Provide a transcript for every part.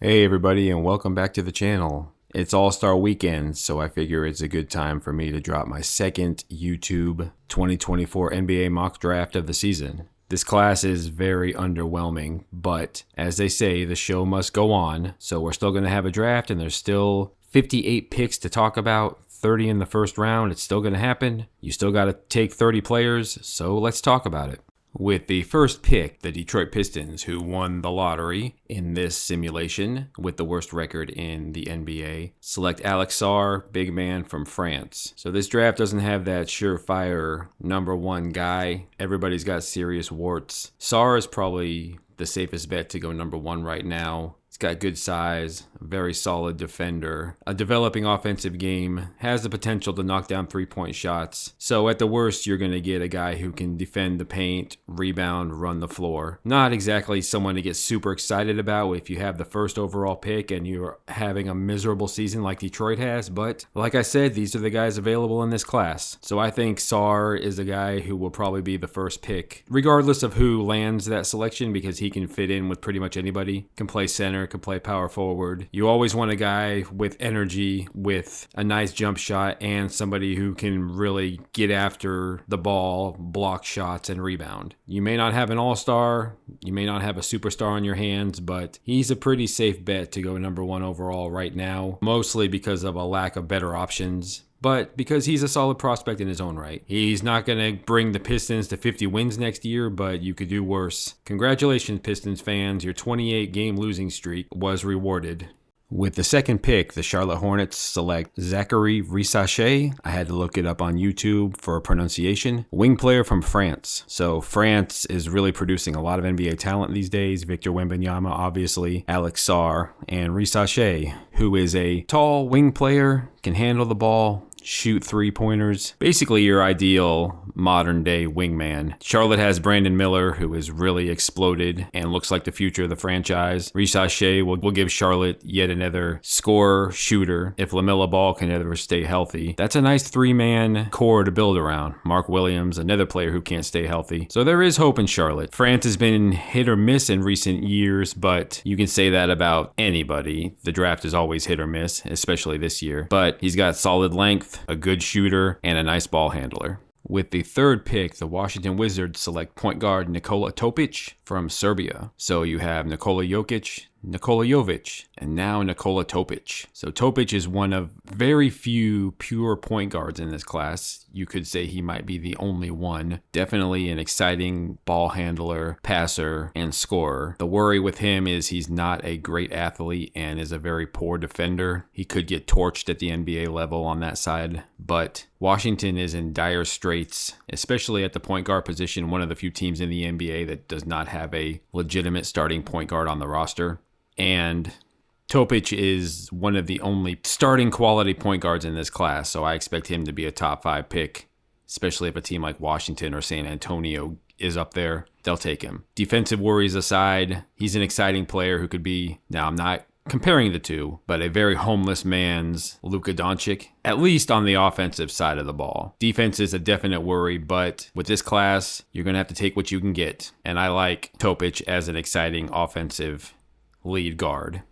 Hey everybody, and welcome back to the channel. It's All-Star Weekend, so I figure it's a good time for me to drop my second YouTube 2024 NBA mock draft of the season. This class is very underwhelming, but as they say, the show must go on, so we're still going to have a draft and there's still 58 picks to talk about, 30 in the first round. It's still going to happen. You still got to take 30 players, so let's talk about it. With the first pick, the Detroit Pistons, who won the lottery in this simulation with the worst record in the NBA, select Alex Sarr, big man from France. So this draft doesn't have that surefire number one guy. Everybody's got serious warts. Sarr is probably the safest bet to go number one right now. He's got good size, a very solid defender, a developing offensive game, has the potential to knock down three-point shots. So at the worst, you're going to get a guy who can defend the paint, rebound, run the floor. Not exactly someone to get super excited about if you have the first overall pick and you're having a miserable season like Detroit has, but like I said, these are the guys available in this class. So I think Sarr is a guy who will probably be the first pick, regardless of who lands that selection, because he can fit in with pretty much anybody, can play center, can play power forward. You always want a guy with energy, with a nice jump shot, and somebody who can really get after the ball, block shots, and rebound. You may not have an all-star, you may not have a superstar on your hands, but he's a pretty safe bet to go number one overall right now, mostly because of a lack of better options. But because he's a solid prospect in his own right. He's not going to bring the Pistons to 50 wins next year, but you could do worse. Congratulations, Pistons fans. Your 28-game losing streak was rewarded. With the second pick, the Charlotte Hornets select Zachary Risacher. I had to look it up on YouTube for pronunciation. Wing player from France. So France is really producing a lot of NBA talent these days. Victor Wembanyama, obviously, Alex Sarr, and Risacher, who is a tall wing player, can handle the ball, shoot three-pointers. Basically your ideal modern-day wingman. Charlotte has Brandon Miller, who has really exploded and looks like the future of the franchise. Risacher will give Charlotte yet another scorer, shooter, if LaMelo Ball can ever stay healthy. That's a nice three-man core to build around. Mark Williams, another player who can't stay healthy. So there is hope in Charlotte. France has been hit or miss in recent years, but you can say that about anybody. The draft is always hit or miss, especially this year. But he's got solid length, a good shooter, and a nice ball handler. With the third pick, the Washington Wizards select point guard Nikola Topic from Serbia. So you have Nikola Jokic, Nikola Jovic, and now Nikola Topic. So Topic is one of very few pure point guards in this class. You could say he might be the only one. Definitely an exciting ball handler, passer, and scorer. The worry with him is he's not a great athlete and is a very poor defender. He could get torched at the NBA level on that side, but Washington is in dire straits, especially at the point guard position, one of the few teams in the NBA that does not have a legitimate starting point guard on the roster. And Topic is one of the only starting quality point guards in this class, so I expect him to be a top 5 pick, especially if a team like Washington or San Antonio is up there. They'll take him. Defensive worries aside, he's an exciting player who could be, now I'm not comparing the two, but a very homeless man's Luka Doncic, at least on the offensive side of the ball. Defense is a definite worry, but with this class, you're going to have to take what you can get. And I like Topic as an exciting offensive lead guard.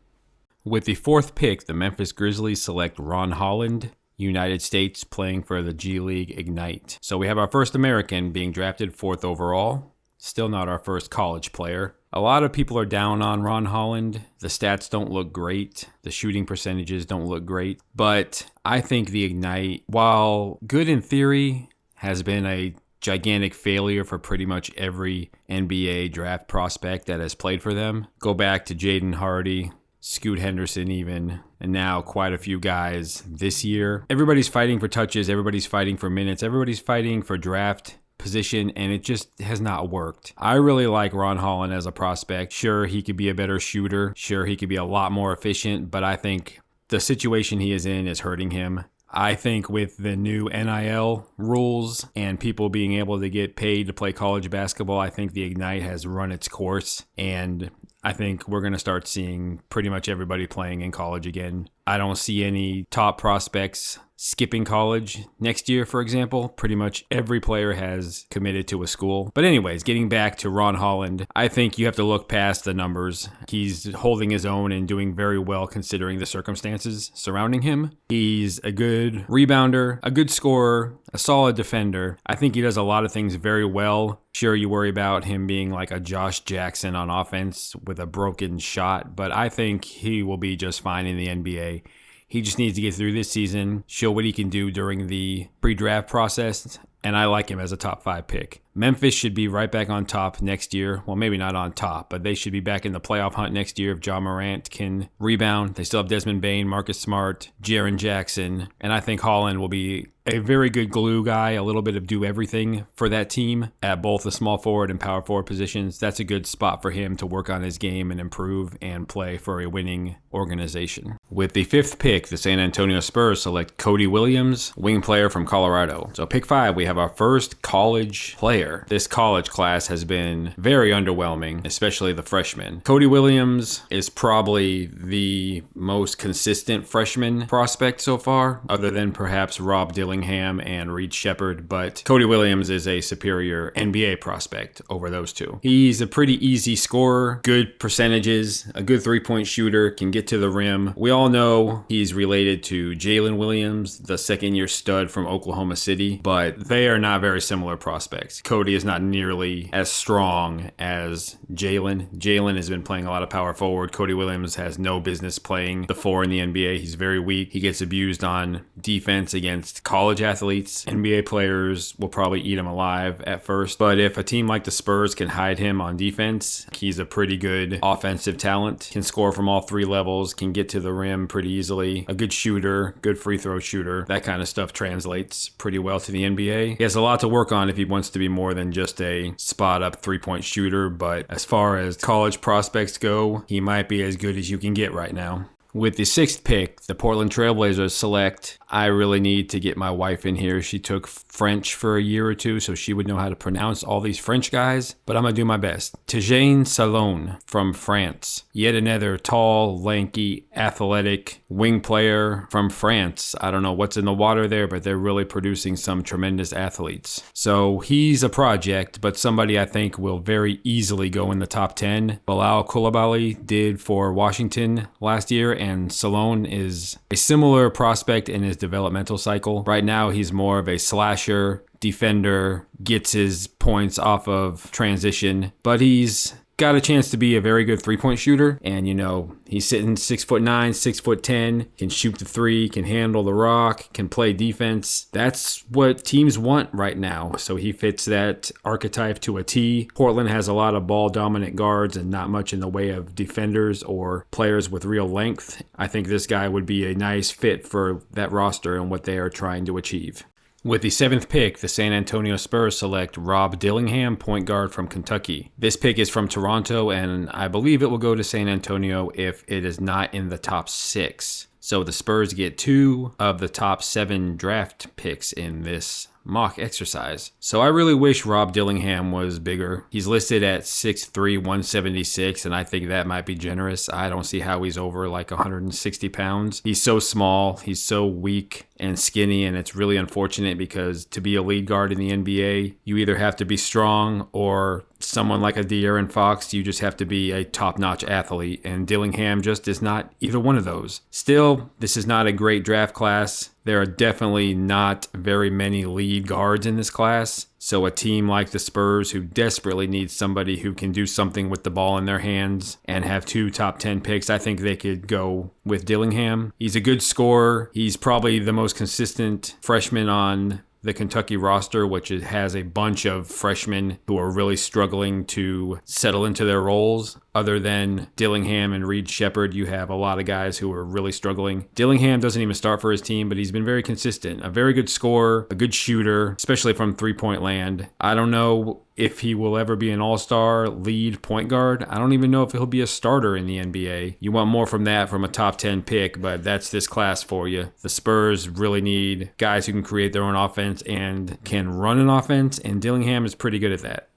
With the fourth pick, the Memphis Grizzlies select Ron Holland, United States, playing for the G League Ignite. So we have our first American being drafted 4th overall. Still not our first college player. A lot of people are down on Ron Holland. The stats don't look great. The shooting percentages don't look great. But I think the Ignite, while good in theory, has been a gigantic failure for pretty much every NBA draft prospect that has played for them. Go back to Jaden Hardy, Scoot Henderson even, and now quite a few guys this year. Everybody's fighting for touches, everybody's fighting for minutes, everybody's fighting for draft position, and it just has not worked. I really like Ron Holland as a prospect. Sure, he could be a better shooter. Sure, he could be a lot more efficient, but I think the situation he is in is hurting him. I think with the new NIL rules and people being able to get paid to play college basketball, I think the Ignite has run its course, and I think we're going to start seeing pretty much everybody playing in college again. I don't see any top prospects skipping college next year, for example. Pretty much every player has committed to a school. But anyways, getting back to Ron Holland, I think you have to look past the numbers. He's holding his own and doing very well considering the circumstances surrounding him. He's a good rebounder, a good scorer, a solid defender. I think he does a lot of things very well. Sure, you worry about him being like a Josh Jackson on offense with a broken shot, but I think he will be just fine in the NBA. He just needs to get through this season, show what he can do during the pre-draft process, and I like him as a top 5 pick. Memphis should be right back on top next year. Well, maybe not on top, but they should be back in the playoff hunt next year if John Morant can rebound. They still have Desmond Bane, Marcus Smart, Jaren Jackson, and I think Holland will be a very good glue guy, a little bit of do everything for that team at both the small forward and power forward positions. That's a good spot for him to work on his game and improve and play for a winning organization. With the 5th pick, the San Antonio Spurs select Cody Williams, wing player from Colorado. So pick 5, we have our first college player. This college class has been very underwhelming, especially the freshmen. Cody Williams is probably the most consistent freshman prospect so far, other than perhaps Rob Dillingham and Reed Shepherd, but Cody Williams is a superior NBA prospect over those two. He's a pretty easy scorer, good percentages, a good three-point shooter, can get to the rim. We all know he's related to Jalen Williams, the second-year stud from Oklahoma City, but they are not very similar prospects. Cody is not nearly as strong as Jalen. Jalen has been playing a lot of power forward. Cody Williams has no business playing the 4 in the NBA. He's very weak. He gets abused on defense against college athletes. NBA players will probably eat him alive at first, but if a team like the Spurs can hide him on defense, he's a pretty good offensive talent, can score from all 3 levels, can get to the rim pretty easily, a good shooter, good free throw shooter. That kind of stuff translates pretty well to the NBA. He has a lot to work on if he wants to be more than just a spot-up three-point shooter, but as far as college prospects go, he might be as good as you can get right now. With the 6th pick, the Portland Trailblazers select, I really need to get my wife in here. She took French for a year or two, so she would know how to pronounce all these French guys, but I'm going to do my best. Tijane Salon from France. Yet another tall, lanky, athletic wing player from France. I don't know what's in the water there, but they're really producing some tremendous athletes. So he's a project, but somebody I think will very easily go in the top 10. Bilal Coulibaly did for Washington last year, and Salon is a similar prospect in his developmental cycle. Right now, he's more of a slasher, defender, gets his points off of transition, but he's got a chance to be a very good three-point shooter. And, you know, he's sitting 6'9", 6'10", can shoot the three, can handle the rock, can play defense. That's what teams want right now. So he fits that archetype to a T. Portland has a lot of ball-dominant guards and not much in the way of defenders or players with real length. I think this guy would be a nice fit for that roster and what they are trying to achieve. With the 7th pick, the San Antonio Spurs select Rob Dillingham, point guard from Kentucky. This pick is from Toronto, and I believe it will go to San Antonio if it is not in the top 6. So the Spurs get 2 of the top 7 draft picks in this mock exercise. So I really wish Rob Dillingham was bigger. He's listed at 6'3", 176, and I think that might be generous. I don't see how he's over like 160 pounds. He's so small, he's so weak and skinny, and it's really unfortunate because to be a lead guard in the NBA, you either have to be strong or someone like a De'Aaron Fox, you just have to be a top-notch athlete, and Dillingham just is not either one of those. Still, this is not a great draft class. There are definitely not very many lead guards in this class. So a team like the Spurs, who desperately needs somebody who can do something with the ball in their hands and have 2 top 10 picks, I think they could go with Dillingham. He's a good scorer. He's probably the most consistent freshman on the Kentucky roster, which has a bunch of freshmen who are really struggling to settle into their roles. Other than Dillingham and Reed Shepherd, you have a lot of guys who are really struggling. Dillingham doesn't even start for his team, but he's been very consistent. A very good scorer, a good shooter, especially from three-point land. I don't know if he will ever be an all-star lead point guard. I don't even know if he'll be a starter in the NBA. You want more from that from a top 10 pick, but that's this class for you. The Spurs really need guys who can create their own offense and can run an offense, and Dillingham is pretty good at that.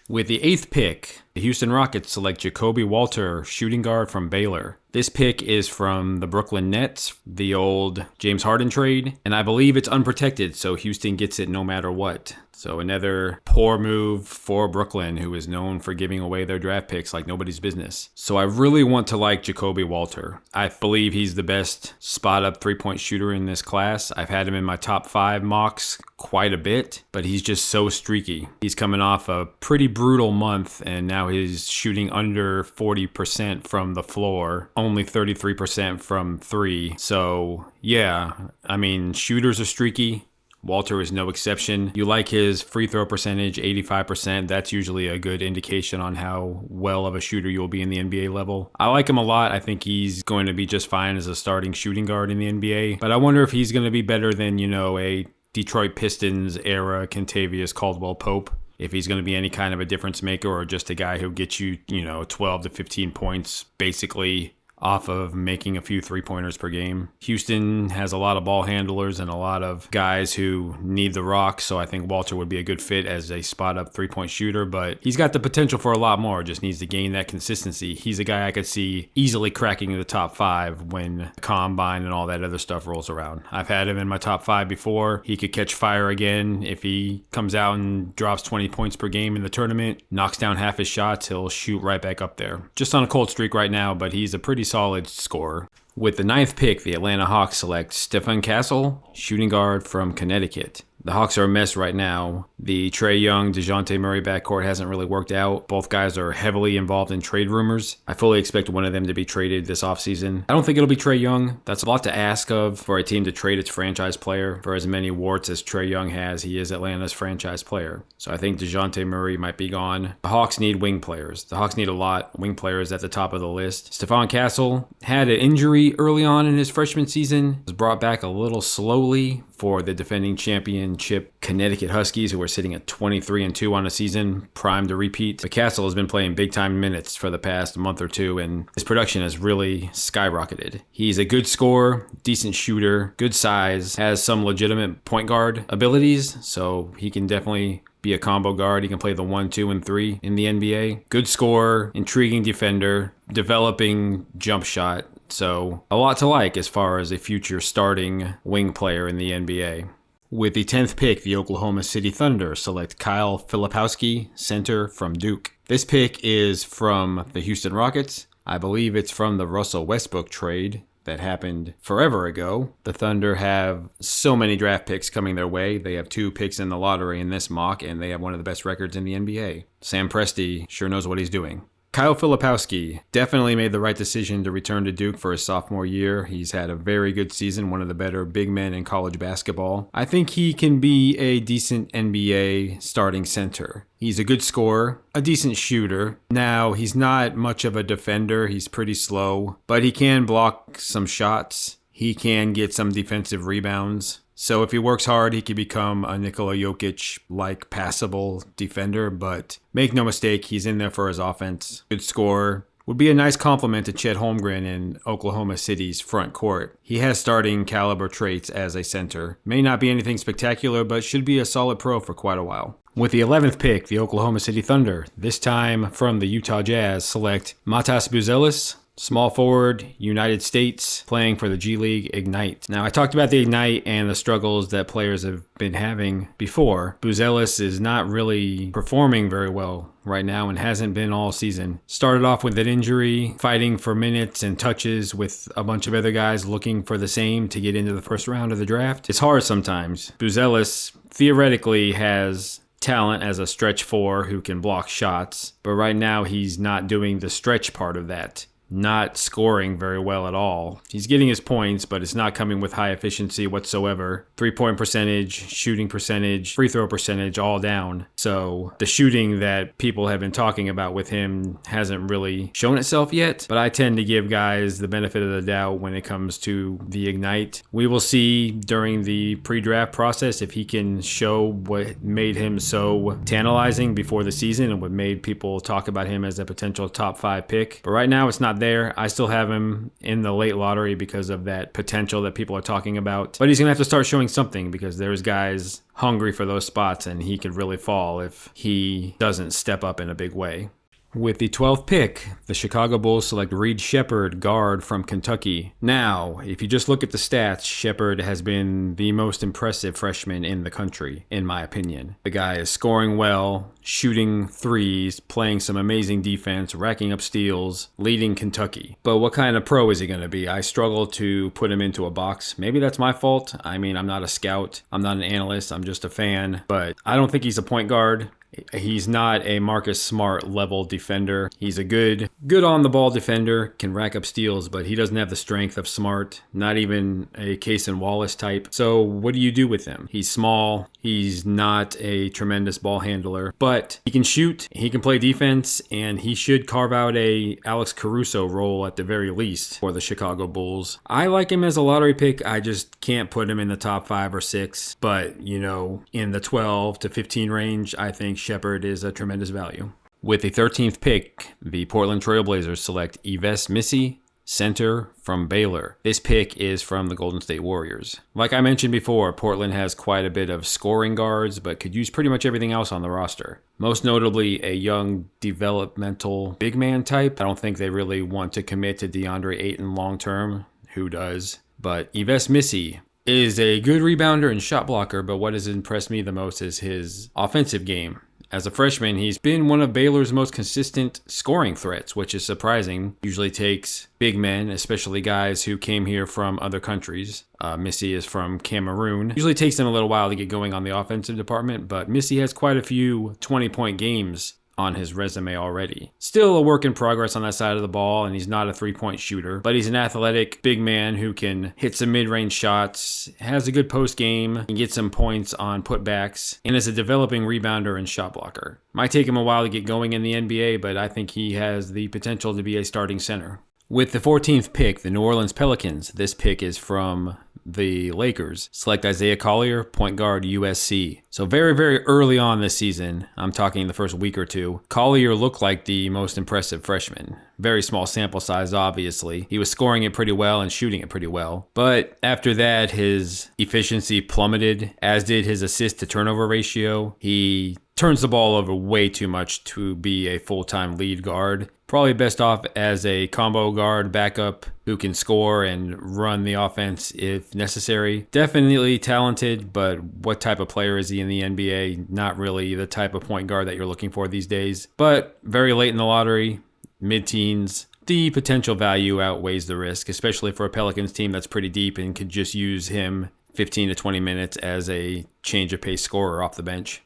With the 8th pick, the Houston Rockets select Jacoby Walter, shooting guard from Baylor. This pick is from the Brooklyn Nets, the old James Harden trade, and I believe it's unprotected, so Houston gets it no matter what. So another poor move for Brooklyn, who is known for giving away their draft picks like nobody's business. So I really want to like Jacoby Walter. I believe he's the best spot-up three-point shooter in this class. I've had him in my top 5 mocks quite a bit, but he's just so streaky. He's coming off a pretty brutal month, and now he's shooting under 40% from the floor, only 33% from 3. So yeah, I mean, shooters are streaky. Walter is no exception. You like his free throw percentage, 85%. That's usually a good indication on how well of a shooter you'll be in the NBA level. I like him a lot. I think he's going to be just fine as a starting shooting guard in the NBA. But I wonder if he's going to be better than, a Detroit Pistons era Kentavious Caldwell-Pope. If he's going to be any kind of a difference maker or just a guy who gets you, 12 to 15 points basically off of making a few three-pointers per game. Houston has a lot of ball handlers and a lot of guys who need the rock, so I think Walter would be a good fit as a spot-up three-point shooter, but he's got the potential for a lot more, just needs to gain that consistency. He's a guy I could see easily cracking the top 5 when Combine and all that other stuff rolls around. I've had him in my top 5 before. He could catch fire again if he comes out and drops 20 points per game in the tournament, knocks down half his shots, he'll shoot right back up there. Just on a cold streak right now, but he's a pretty solid scorer. With the 9th pick, the Atlanta Hawks select Stephen Castle, shooting guard from Connecticut. The Hawks are a mess right now. The Trae Young, DeJounte Murray backcourt hasn't really worked out. Both guys are heavily involved in trade rumors. I fully expect one of them to be traded this offseason. I don't think it'll be Trae Young. That's a lot to ask of for a team to trade its franchise player. For as many warts as Trae Young has, he is Atlanta's franchise player. So I think DeJounte Murray might be gone. The Hawks need wing players. The Hawks need a lot. Wing players at the top of the list. Stephon Castle had an injury early on in his freshman season. Was brought back a little slowly for the defending championship Connecticut Huskies, who are sitting at 23-2 on the season, primed to repeat. But Castle has been playing big-time minutes for the past month or two, and his production has really skyrocketed. He's a good scorer, decent shooter, good size, has some legitimate point guard abilities, so he can definitely be a combo guard. He can play the 1, 2, and 3 in the NBA. Good scorer, intriguing defender, developing jump shot. So a lot to like as far as a future starting wing player in the NBA. With the 10th pick, the Oklahoma City Thunder select Kyle Filipowski, center from Duke. This pick is from the Houston Rockets. I believe it's from the Russell Westbrook trade that happened forever ago. The Thunder have so many draft picks coming their way. They have 2 picks in the lottery in this mock, and they have one of the best records in the NBA. Sam Presti sure knows what he's doing. Kyle Filipowski definitely made the right decision to return to Duke for his sophomore year. He's had a very good season, one of the better big men in college basketball. I think he can be a decent NBA starting center. He's a good scorer, a decent shooter. Now, he's not much of a defender. He's pretty slow, but he can block some shots. He can get some defensive rebounds. So if he works hard, he could become a Nikola Jokic-like passable defender, but make no mistake, he's in there for his offense. Good scorer. Would be a nice compliment to Chet Holmgren in Oklahoma City's front court. He has starting caliber traits as a center. May not be anything spectacular, but should be a solid pro for quite a while. With the 11th pick, the Oklahoma City Thunder, this time from the Utah Jazz, select Matas Buzelis, small forward, United States, playing for the G League Ignite. Now, I talked about the Ignite and the struggles that players have been having before. Buzelis is not really performing very well right now and hasn't been all season. Started off with an injury, fighting for minutes and touches with a bunch of other guys looking for the same to get into the first round of the draft. It's hard sometimes. Buzelis theoretically has talent as a stretch 4 who can block shots, but right now he's not doing the stretch part of that. Not scoring very well at all. He's getting his points, but it's not coming with high efficiency whatsoever. 3-point percentage, shooting percentage, free throw percentage, all down. So the shooting that people have been talking about with him hasn't really shown itself yet, but I tend to give guys the benefit of the doubt when it comes to the Ignite. We will see during the pre-draft process if he can show what made him so tantalizing before the season and what made people talk about him as a potential top 5 pick. But right now it's not there. I still have him in the late lottery because of that potential that people are talking about. But he's going to have to start showing something because there's guys hungry for those spots, and he could really fall if he doesn't step up in a big way. With the 12th pick, the Chicago Bulls select Reed Sheppard, guard from Kentucky. Now, if you just look at the stats, Sheppard has been the most impressive freshman in the country, in my opinion. The guy is scoring well, shooting threes, playing some amazing defense, racking up steals, leading Kentucky. But what kind of pro is he going to be? I struggle to put him into a box. Maybe that's my fault. I mean, I'm not a scout. I'm not an analyst. I'm just a fan. But I don't think he's a point guard. He's not a Marcus Smart level defender. He's a good on the ball defender, can rack up steals, but he doesn't have the strength of Smart, not even a Case and Wallace type. So what do you do with him? He's small. He's not a tremendous ball handler, but he can shoot, he can play defense, and he should carve out a Alex Caruso role at the very least for the Chicago Bulls. I like him as a lottery pick. I just can't put him in the top 5 or 6, but in the 12 to 15 range, I think Sheppard is a tremendous value. With the 13th pick, the Portland Trailblazers select Yves Missy, center from Baylor. This pick is from the Golden State Warriors. Like I mentioned before, Portland has quite a bit of scoring guards, but could use pretty much everything else on the roster. Most notably, a young developmental big man type. I don't think they really want to commit to DeAndre Ayton long term. Who does? But Yves Missy is a good rebounder and shot blocker, but what has impressed me the most is his offensive game. As a freshman, he's been one of Baylor's most consistent scoring threats, which is surprising. Usually takes big men, especially guys who came here from other countries. Missy is from Cameroon. Usually takes them a little while to get going on the offensive department, but Missy has quite a few 20-point games on his resume already. Still a work in progress on that side of the ball, and he's not a three-point shooter, but he's an athletic big man who can hit some mid-range shots, has a good post game, can get some points on putbacks, and is a developing rebounder and shot blocker. Might take him a while to get going in the NBA, but I think he has the potential to be a starting center. With the 14th pick, the New Orleans Pelicans, this pick is from the Lakers, select Isaiah Collier, point guard, USC. So very, very early on this season, I'm talking the first week or two, Collier looked like the most impressive freshman. Very small sample size, obviously. He was scoring it pretty well and shooting it pretty well. But after that, his efficiency plummeted, as did his assist to turnover ratio. He turns the ball over way too much to be a full-time lead guard. Probably best off as a combo guard backup who can score and run the offense if necessary. Definitely talented, but what type of player is he in the NBA? Not really the type of point guard that you're looking for these days. But very late in the lottery, mid-teens. The potential value outweighs the risk, especially for a Pelicans team that's pretty deep and could just use him 15 to 20 minutes as a change of pace scorer off the bench.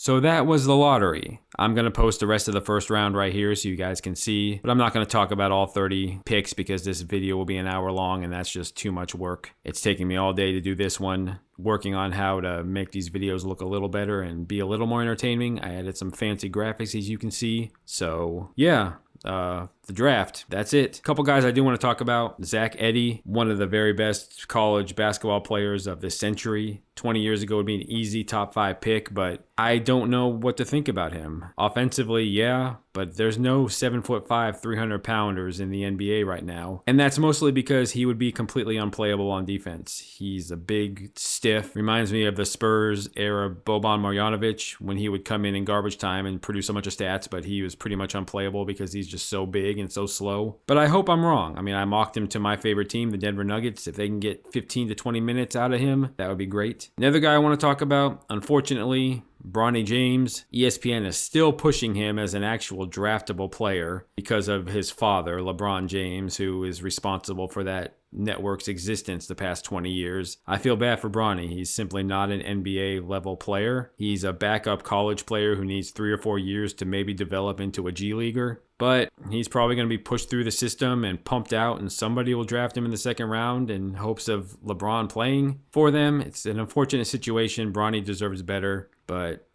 So that was the lottery. I'm going to post the rest of the first round right here so you guys can see. But I'm not going to talk about all 30 picks because this video will be an hour long and that's just too much work. It's taking me all day to do this one, working on how to make these videos look a little better and be a little more entertaining. I added some fancy graphics as you can see. So yeah. The draft. That's it. A couple guys I do want to talk about. Zach Edey, one of the very best college basketball players of this century. 20 years ago would be an easy top 5 pick, but I don't know what to think about him. Offensively, yeah, but there's no 7'5", 300-pounders in the NBA right now. And that's mostly because he would be completely unplayable on defense. He's a big stiff. Reminds me of the Spurs era Boban Marjanovic when he would come in garbage time and produce a bunch of stats, but he was pretty much unplayable because he's just so big and so slow. But I hope I'm wrong. I mean, I mocked him to my favorite team, the Denver Nuggets. If they can get 15 to 20 minutes out of him, that would be great. Another guy I want to talk about, unfortunately, Bronny James. ESPN is still pushing him as an actual draftable player because of his father, LeBron James, who is responsible for that network's existence the past 20 years. I feel bad for Bronny. He's simply not an NBA level player. He's a backup college player who needs 3 or 4 years to maybe develop into a G leaguer. But he's probably going to be pushed through the system and pumped out, and somebody will draft him in the second round in hopes of LeBron playing for them. It's an unfortunate situation. Bronny deserves better, but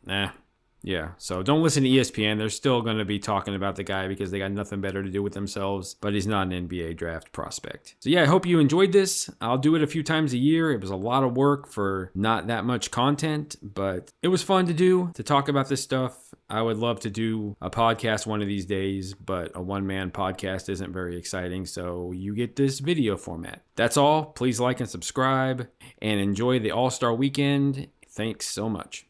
yeah, so don't listen to ESPN. They're still going to be talking about the guy because they got nothing better to do with themselves, but he's not an NBA draft prospect. So yeah, I hope you enjoyed this. I'll do it a few times a year. It was a lot of work for not that much content, but it was fun to do, to talk about this stuff. I would love to do a podcast one of these days, but a one-man podcast isn't very exciting, so you get this video format. That's all. Please like and subscribe, and enjoy the All-Star Weekend. Thanks so much.